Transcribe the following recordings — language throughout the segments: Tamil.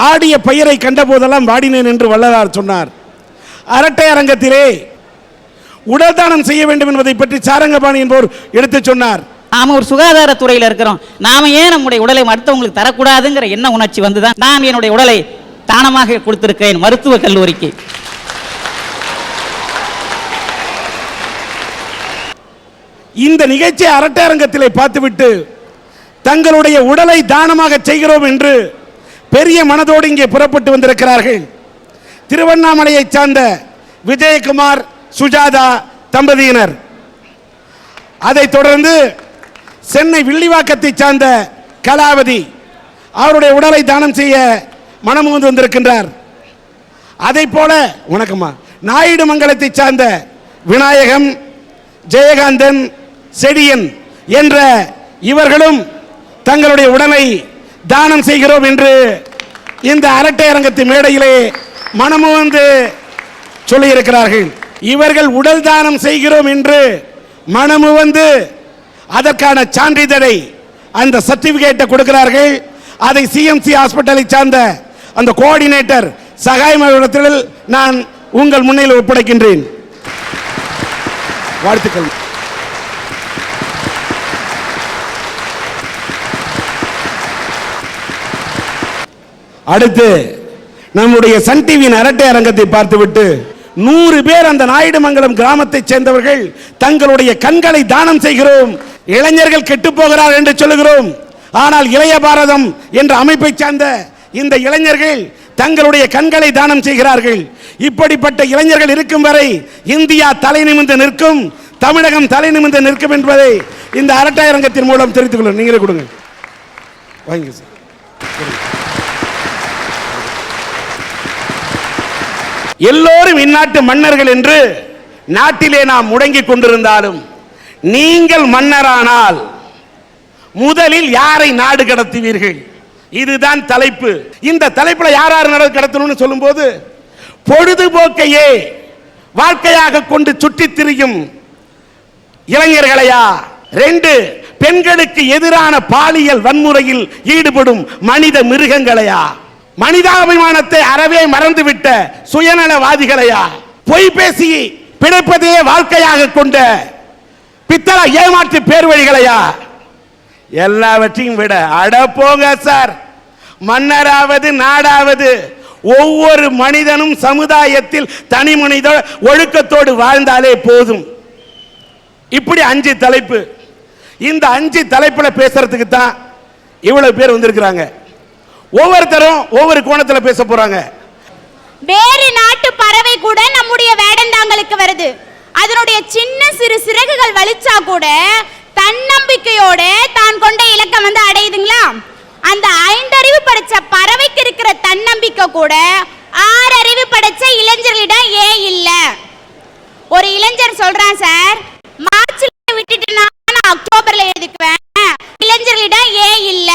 ஆடிய பயிரை கண்ட போதெல்லாம் வாடினேன் என்று வள்ளலார் சொன்னார். அரட்டை அரங்கத்திலே உடல் தானம் செய்ய வேண்டும் என்பதை பற்றி சாரங்கபாணி என்பவர் எடுத்து சொன்னார். நாம ஒரு சுகாதாரத்துறையில் இருக்கிறோம், நாம ஏன் நம்முடைய உடலை மருத்துவங்களுக்கு தரக்கூடாதுங்கிற எண்ண உணர்ச்சி வந்துதான் நான் என்னுடைய உடலை தானமாக கொடுத்திருக்கேன் மருத்துவக் கல்லூரிக்கு. இந்த நிகழ்ச்சி அரட்டை அரங்கத்திலே பார்த்துவிட்டு தங்களுடைய உடலை தானமாக செய்கிறோம் என்று பெரிய மனதோடு இங்கே புறப்பட்டு வந்திருக்கிறார்கள். திருவண்ணாமலையை சார்ந்த விஜயகுமார் சுஜாதா தம்பதியினர், அதைத் தொடர்ந்து சென்னை வில்லிவாக்கத்தை சார்ந்த கலாவதி அவருடைய உடலை தானம் செய்ய மனமுந்து வந்திருக்கின்றார். அதை போல வணக்கம்மா நாயுடு மங்கலத்தை சார்ந்த விநாயகம், ஜெயகாந்தன், செடியன் என்ற இவர்களும் தங்களுடைய உடலை தானம் செய்கிறோம் என்று இந்த அரட்டை அரங்கத்து மேடையிலே மனமுந்து சொல்லியிருக்கிறார்கள். இவர்கள் உடல் தானம் செய்கிறோம் என்று மனமுவந்து அதற்கான சான்றிதழை அந்த சர்டிபிகேட்டை கொடுக்கிறார்கள். அதை சிஎம்சி ஹாஸ்பிட்டலை சார்ந்த அந்த கோஆர்டினேட்டர் சகாயத்தில் நான் உங்கள் முன்னில் ஒப்படைக்கின்றேன். வாழ்த்துக்கள். அடுத்து நம்முடைய சன் டிவியின் அரட்டை அரங்கத்தை பார்த்துவிட்டு 100 பேர் அந்த நாயுடுமங்கலம் கிராமத்தை சேர்ந்தவர்கள் தங்களுடைய கண்களை தானம் செய்கிறோம், இளைஞர்கள் கெட்டு போகிறார் என்று சொல்லுகிறோம். ஆனால் இளைய பாரதம் என்ற அமைப்பை சார்ந்த இந்த இளைஞர்கள் தங்களுடைய கண்களை தானம் செய்கிறார்கள். இப்படிப்பட்ட இளைஞர்கள் இருக்கும் வரை இந்தியா தலை நிமிர்ந்து நிற்கும், தமிழகம் தலை நிமிர்ந்து நிற்கும் என்பதை இந்த அரட்டை அரங்கத்தின் மூலம் தெரிவித்துக் கொள்ளுங்கள். நீங்களே கொடுங்க. வாங்க சார். எல்லோரும் இந்நாட்டு மன்னர்கள் என்று நாட்டிலே நாம் முடங்கிக் கொண்டிருந்தாலும் நீங்கள் மன்னரானால் முதலில் யாரை நாடு கடத்துவீர்கள்? இதுதான் தலைப்பு. இந்த தலைப்புல யார் நாடு கடத்தணும்னு சொல்லும்போது பொழுதுபோக்கையே வாழ்க்கையாக கொண்டு சுற்றித் திரியும் இளைஞர்களையா, 2 பெண்களுக்கு எதிரான பாலியல் வன்முறையில் ஈடுபடும் மனித மிருகங்களையா, மனிதாபிமானத்தை அறவே மறந்துவிட்ட சுயநலவாதிகளையா, பொய் பேசி பிழைப்பதே வாழ்க்கையாக கொண்ட பித்தள ஏமாற்று பேர்வழிகளையா, எல்லாவற்றையும் விட அட போங்க சார், மன்னராவது நாடாவது ஒவ்வொரு மனிதனும் சமுதாயத்தில் தனி மனித ஒழுக்கத்தோடு வாழ்ந்தாலே போதும். இப்படி 5 தலைப்பு. இந்த 5 தலைப்புல பேசுறதுக்கு தான் இவ்வளவு பேர் வந்திருக்கிறாங்க. ஒவ்வொருத்தரும் ஒவ்வொரு கோணத்தில் பேச போறாங்க. வேறு நாட்டு பறவை கூட நம்முடைய வேடந்தாங்களுக்கு வருது. அதனுடைய சின்ன சிறு சிறகுகள் வலிச்சா கூட தன்னம்பிக்கையோட தான் கொண்ட இலக்கம் அடையுதுங்களா? அந்த 5 அறிவு படைச்ச பறவைக்கு இருக்கிற தன்னம்பிக்கை கூட 6 அறிவு படைச்ச இளைஞர்களிடம் ஏன் இல்ல? ஒரு இளைஞர் சொல்றான், சார் மார்ச்ல விட்டுட்டு நான் அக்டோபர்ல எழுதிக்குவேன், இளைஞர்களிடம் ஏன் இல்ல?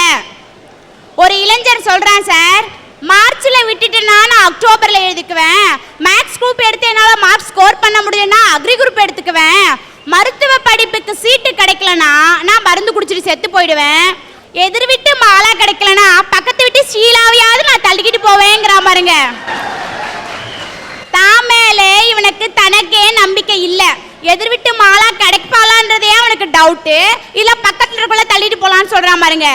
ஒரு இளைஞர் சொல்றான், சார் மார்ச்ல விட்டுட்டு நான் அக்டோபர்ல எழுதிக்குவேன், மேத்ஸ் குரூப் எடுத்து என்னால மார்க்ஸ் ஸ்கோர் பண்ண முடியும்னா அக்ரி குரூப் எடுத்துக்குவேன், மருத்துவ படிப்புக்கு சீட்டு கிடைக்கலனா நான் மருந்து குடிச்சிட்டு செத்து போயிடுவேன், எதிர் விட்டு மாலா கிடைக்கலனா பக்கத்து விட்டு ஷீலாவையாவது நான் தள்ளிக்கிட்டு போவேங்கிற பாருங்க. தாமேலே இவனுக்கு தனக்கே நம்பிக்கை இல்ல. எதிர் விட்டு மாலா கிடைப்பாளான்றதே அவனுக்கு டவுட்டு, இல்ல பக்கத்துல இருக்கல தள்ளிட்டு போலான்னு சொல்றான் பாருங்க.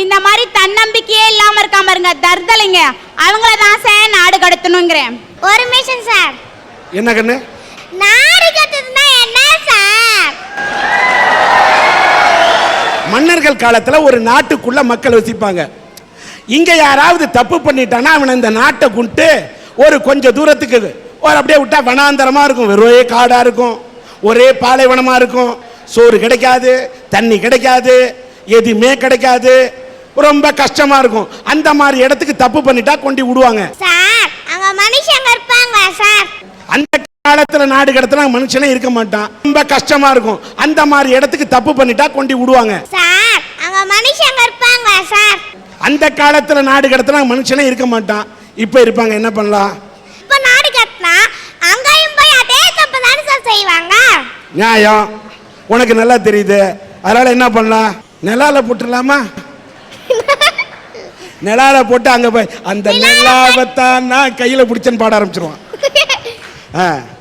இந்த மாதிரி தன்னம்பிக்கையே இல்லாம இருக்கா பாருங்க தர்தலைங்க, அவங்கள தான் சார் நாடு கடத்தணுங்கிறேன். ஒரு மிஷன் சார். என்ன கண்ணு? நாடு கடத்துனா என்ன சார்? மன்னர்கள் காலத்துல ஒரு நாட்டுக்குள்ள மக்கள் வசிப்பாங்க. இங்க யாராவது தப்பு பண்ணிட்டானா அவன் இந்த நாட்டை கொண்டு ஒரு கொஞ்சம் தூரத்துக்கு ஒரு அப்படியே விட்டா வனாந்தரமா இருக்கும், ஒரே காடா இருக்கும், ஒரே பாலைவனமா இருக்கும், சோறு கிடைக்காது, தண்ணி கிடைக்காது, எதுவுமே கிடைக்காது, ரொம்ப கஷ்டமா இருக்கும். அந்த மாதிரி இடத்துக்கு தப்பு பண்ணிட்டா கொண்டு விடுவாங்க சார். அங்க மனுஷங்க இருப்பாங்க சார். அந்த காலத்துல நாடு கடத்தினா மனுஷனே இருக்க மாட்டான், ரொம்ப கஷ்டமா இருக்கும். அந்த மாதிரி இடத்துக்கு தப்பு பண்ணிட்டா கொண்டு விடுவாங்க சார். அங்க மனுஷங்க இருப்பாங்க சார். அந்த காலத்துல நாடு கடத்தினா மனுஷனே இருக்க மாட்டான், இப்ப இருப்பாங்க. என்ன பண்ணலாம்? இப்ப நாடு கடத்தினா அங்கேயும் போய் அதே தப்பு தானே சார் செய்வாங்க. நியாயம் உனக்கு நல்லா தெரியுது, அதனால என்ன பண்ணலாம்? நிலால போட்டுடலாமா? நிலால போட்டு அங்க போய் அந்த நிலாவத்தான் நான் கையில பிடிச்சேன்னு பாட ஆரம்பிச்சிருவான்.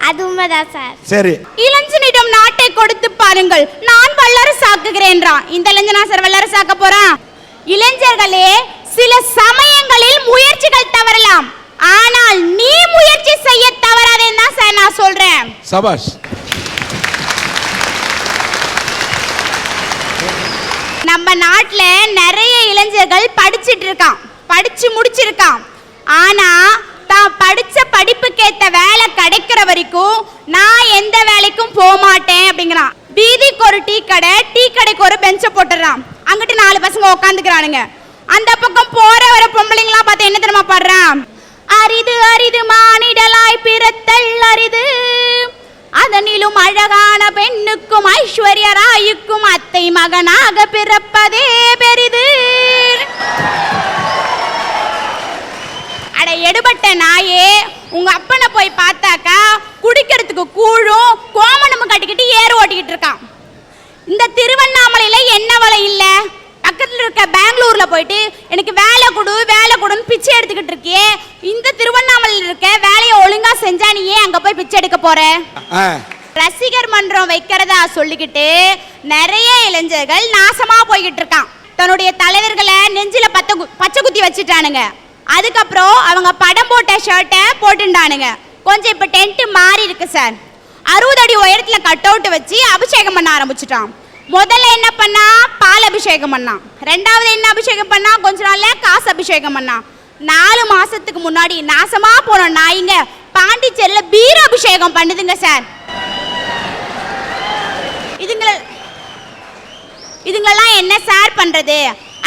அது உண்மைதான் சார். சரி, இளைஞனிடம் நாட்டை கொடுத்து பாருங்கள், நான் வல்லரசாக்குகிறேன்றான். இந்த இளைஞனா சார் வல்லரசாக்க போறான்? இளைஞர்களே, சில சமயங்களில் முயற்சிகள் தவறலாம், ஆனால் நீ முயற்சி செய்ய தவறாதேன்னு தான் சார் நான் சொல்றேன். சபாஷ். நம்ம நாட்டுல நிறைய இளைஞர்கள் படிச்சிட்டு இருக்கான், படிச்சு முடிச்சிருக்கான். ஆனா தான் படிச்ச படிப்புக்கேத்த வேலை கிடைக்கிற வரைக்கும் நான் எந்த வேலைக்கும் போக மாட்டேன் அப்படிங்கிறான். வீதிக்கு ஒரு டீ கடைக்கு ஒரு பெஞ்சை போட்டுறான். அங்கிட்டு 4 பசங்க உட்காந்துக்கிறானுங்க. அந்த பக்கம் போற வர பொம்பளைங்களாம் பார்த்து என்ன தெரியுமா பாடுறான்? அரிது அரிது மானிடலாய் பிறத்தல் அரிது, அதனிலும் அழகான பெண்ணுக்கும் ஐஸ்வர்ய ராயுக்கும் அத்தை மகனாக பிறப்பதே பெரிது. அட எடுபட்ட நாயே, உங்க அப்பனை போய் பார்த்தாக்கா குடிக்கிறதுக்கு கூழும் கோமணமும் கட்டிக்கிட்டு ஏறு ஓட்டிக்கிட்டு இருக்கான். இந்த திருவண்ணாமலையில என்ன வேலை இல்ல? பக்கத்துல இருக்க பெங்களூர்ல போயிட்டு எனக்கு வேலை கொடுன்னு பிச்சை எடுத்துக்கிட்டு இருக்கியே. இந்த திருவண்ணாமலையில் இருக்க வேலையை ஒழுங்கா செஞ்சா நீ ஏன் அங்க போய் பிச்சை எடுக்க போற? ரசிகர் மன்றம் வைக்கிறதா சொல்லிக்கிட்டு நிறைய இளைஞர்கள் நாசமா போய்கிட்டு இருக்கான். தன்னுடைய தலைவர்களை நெஞ்சில பச்சை குத்தி வச்சுட்டானுங்க. அதுக்கப்புறம் அவங்க படம் போட்ட ஷர்ட்டை போட்டுட்டானுங்க. கொஞ்சம் இப்ப டென்ட் மாறி இருக்கு சார். 60 அடி உயரத்துல கட் அவுட் வச்சு அபிஷேகம் பண்ண ஆரம்பிச்சுட்டான். முதல்ல என்ன பண்ணா? பால் அபிஷேகம் பண்ணான். ரெண்டாவது என்ன அபிஷேகம் பண்ணா? கொஞ்ச நாள்ல காசு அபிஷேகம் பண்ணான். 4 மாசத்துக்கு முன்னாடி நாசமா போன நாய்ங்க பாண்டிச்சேரியில பீர அபிஷேகம் பண்ணுதுங்க சார். இதுங்களெல்லாம் என்ன சார் பண்றது?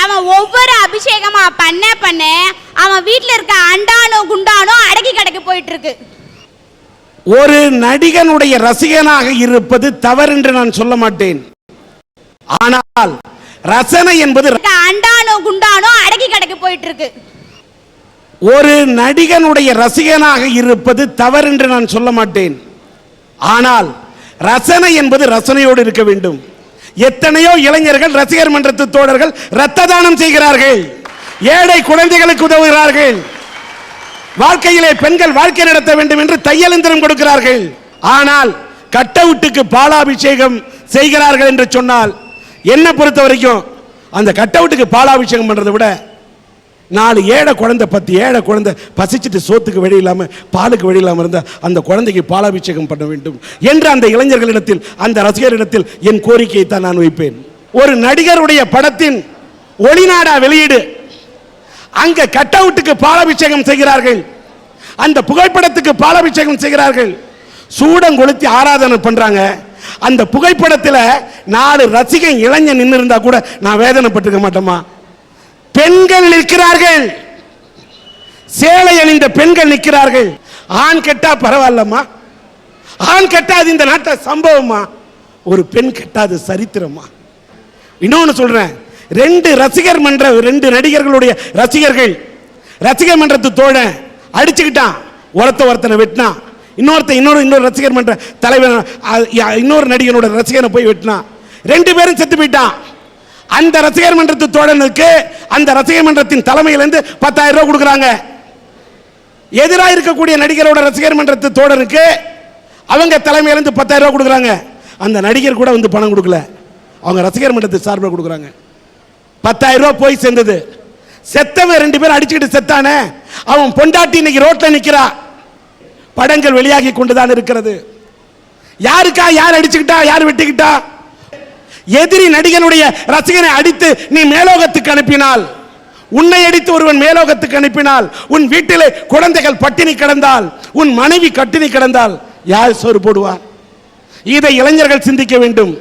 அவன் ஒவ்வொரு அபிஷேகமா பண்ண அவன் வீட்டுல இருக்க அண்டானோ குண்டானோ அடக்கி கடைக்கு போயிட்டு இருக்கு. ஒரு நடிகனுடைய ரசிகனாக இருப்பது தவறு என்று நான் சொல்ல மாட்டேன். ஆனால் ரசனை என்பது அண்டானோ குண்டானோ அடக்கி கடைக்கு போயிட்டு இருக்கு. ஒரு நடிகனுடைய ரசிகனாக இருப்பது தவறு என்று நான் சொல்ல மாட்டேன். ஆனால் ரசனை என்பது ரசனையோடு இருக்க வேண்டும். எத்தனையோ இளைஞர்கள் ரசிகர் மன்றத்து தோழர்கள் இரத்த தானம் செய்கிறார்கள், ஏழை குழந்தைகளுக்கு உதவுகிறார்கள், வாழ்க்கையிலே பெண்கள் வாழ்க்கை நடத்த வேண்டும் என்று தையல் இயந்திரம் கொடுக்கிறார்கள். ஆனால் கட் அவுட்டுக்கு பாலாபிஷேகம் செய்கிறார்கள் என்று சொன்னால் என்ன பொறுத்த வரைக்கும் அந்த கட் அவுட்டுக்கு பாலாபிஷேகம் பண்றதை விட 4 ஏழை குழந்தை 10 ஏழை குழந்தை பசிச்சுட்டு சோத்துக்கு வழி இல்லாம பாலுக்கு வழி இல்லாம இருந்த அந்த குழந்தைக்கு பாலாபிஷேகம் பண்ண வேண்டும் என்று அந்த இளைஞர்களிடத்தில் அந்த ரசிகர்களிடத்தில் என் கோரிக்கையை தான் நான் வைப்பேன். ஒரு நடிகருடைய படத்தின் ஒளிநாடா வெளியீடு, அங்க கட் அவுட்டுக்கு பாலாபிஷேகம் செய்கிறார்கள், அந்த புகைப்படத்துக்கு பாலாபிஷேகம் செய்கிறார்கள், சூடம் கொளுத்தி ஆராதனை பண்றாங்க. அந்த புகைப்படத்தில் 4 ரசிகன் இளைஞன் நின்று இருந்தா கூட நான் வேதனைப்பட்டிருக்க மாட்டோமா? பெண்கள் நிற்கிறார்கள், சேலை அணிந்த பெண்கள் நிற்கிறார்கள். ஆண் கெட்டா பரவாயில்லம்மா, ஆண் கெட்டாது இந்த நாட்டை சம்பவமா, ஒரு பெண் கெட்டாது சரித்திரமா. இன்னொன்னு சொல்றேன், 2 ரசிகர் மன்ற 2 நடிகர்களுடைய ரசிகர் மன்றத்து தோழன் அடிச்சுக்கிட்டான், ஒருத்தனை வெட்டினான், இன்னொரு ரசிகர் மன்ற தலைவர் இன்னொரு நடிகனோட ரசிகனை போய் வெட்டினான், 2 பேரும் செத்து போயிட்டான். அந்த ரசிகர் மன்றத்து தோழனுக்கு அந்த ரசிகர் மன்றத்தின் தலைமையிலிருந்து 10,000 ரூபாய் கொடுக்குறாங்க. எதிராக இருக்கக்கூடிய நடிகரோட ரசிகர் மன்றத்து தோழனுக்கு அவங்க தலைமையிலிருந்து 10,000 ரூபாய் கொடுக்குறாங்க. அந்த நடிகர் கூட வந்து பணம் கொடுக்கல, அவங்க ரசிகர் மன்றத்து சார்பில் கொடுக்குறாங்க. 10,000 ரூபாய் போய் சேர்ந்தது. செத்தவன் 2 பேரும் அடிச்சுக்கிட்டு செத்தானே, அவன் பொண்டாட்டி இன்னைக்கு ரோட்ல நிக்கிறா. படங்கள் வெளியாகி கொண்டுதான் இருக்கிறது. யாருக்கா யார் அடிச்சுக்கிட்டா யார் வெட்டிக்கிட்டா? எதிரி நடிகனுடைய ரசிகனை அடித்து நீ மேலோகத்துக்கு அனுப்பினால், உன்னை அடித்து ஒருவன் மேலோகத்துக்கு அனுப்பினால், உன் வீட்டிலே குழந்தைகள் பட்டினி கிடந்தால், உன் மனைவி கட்டினி கிடந்தால் யார் சோறு போடுவார்? இதை இளைஞர்கள் சிந்திக்க வேண்டும்.